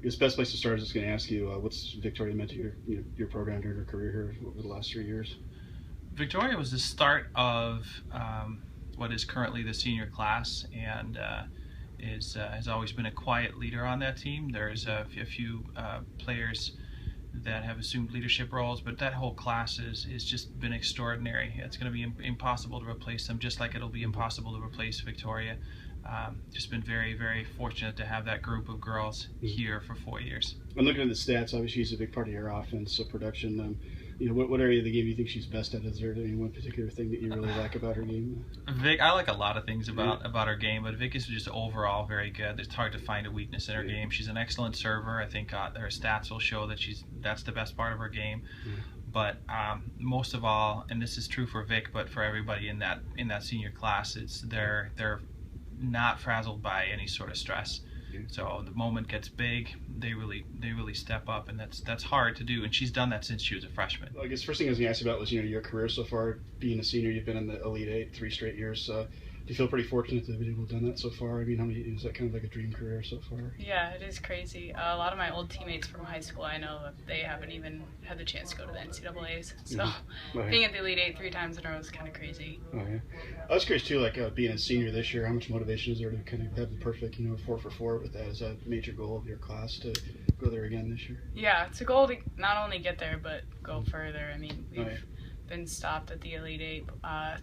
I guess best place to start is just going to ask you, what's Victoria meant to your program during her career here over the last 3 years? Victoria was the start of what is currently the senior class, and has always been a quiet leader on that team. There's a few players that have assumed leadership roles, but that whole class is just been extraordinary. It's going to be impossible to replace them, just like it'll be impossible to replace Victoria. Just been very, very fortunate to have that group of girls here for 4 years. I'm looking at the stats. Obviously, she's a big part of your offense, so production. What area of the game do you think she's best at? Is there any one particular thing that you really like about her game? Vic, I like a lot of things about her game, but Vic is just overall very good. It's hard to find a weakness in her game. She's an excellent server. I think her stats will show that that's the best part of her game. But most of all, and this is true for Vic, but for everybody in that senior class, they're not frazzled by any sort of stress. So the moment gets big, they really step up, and that's hard to do. And she's done that since she was a freshman. Well, I guess first thing I was going to ask you about was your career so far. Being a senior, you've been in the Elite Eight 3 straight years. Do you feel pretty fortunate to have been able to have done that so far? I mean, is that kind of like a dream career so far? Yeah, it is crazy. A lot of my old teammates from high school, I know they haven't even had the chance to go to the NCAAs. So being at the Elite Eight 3 times in a row is kind of crazy. Oh yeah. I was curious too, like being a senior this year, how much motivation is there to kind of have the perfect, 4 for 4 with that? Is that a major goal of your class to go there again this year? Yeah, it's a goal to not only get there but go further. I mean, we've been stopped at the Elite Eight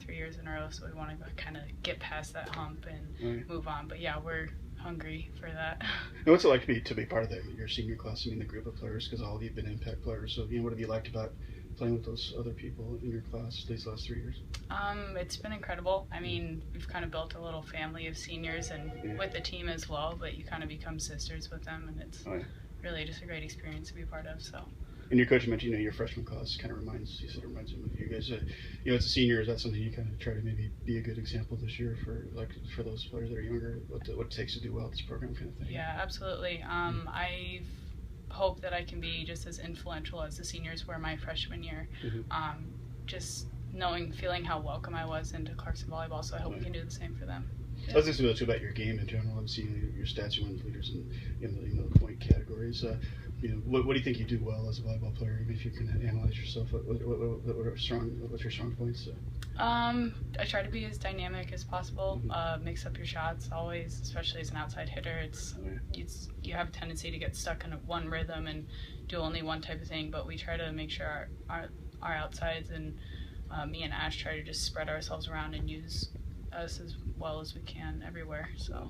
3 years in a row, so we want to kind of get past that hump and move on. But yeah, we're hungry for that. And what's it like to be part of your senior class? I mean, the group of players, because all of you have been impact players. So what have you liked about playing with those other people in your class these last 3 years? It's been incredible. I mean, we've kind of built a little family of seniors, and with the team as well. But you kind of become sisters with them, and it's really just a great experience to be a part of. So. And your coach mentioned, your freshman class kind of reminds him of you guys. As a senior, is that something you kind of try to maybe be a good example this year for those players that are younger, what it takes to do well at this program kind of thing? Yeah, absolutely. I hope that I can be just as influential as the seniors were my freshman year. Just feeling how welcome I was into Clarkson volleyball, so I hope we can do the same for them. I was thinking too about your game in general. Obviously, your stats, you won leaders in the point categories. What do you think you do well as a volleyball player? Even if you can analyze yourself, what's your strong points? I try to be as dynamic as possible. Mix up your shots always, especially as an outside hitter. You have a tendency to get stuck in one rhythm and do only one type of thing. But we try to make sure our outsides and me and Ash try to just spread ourselves around and use us as well as we can everywhere. So.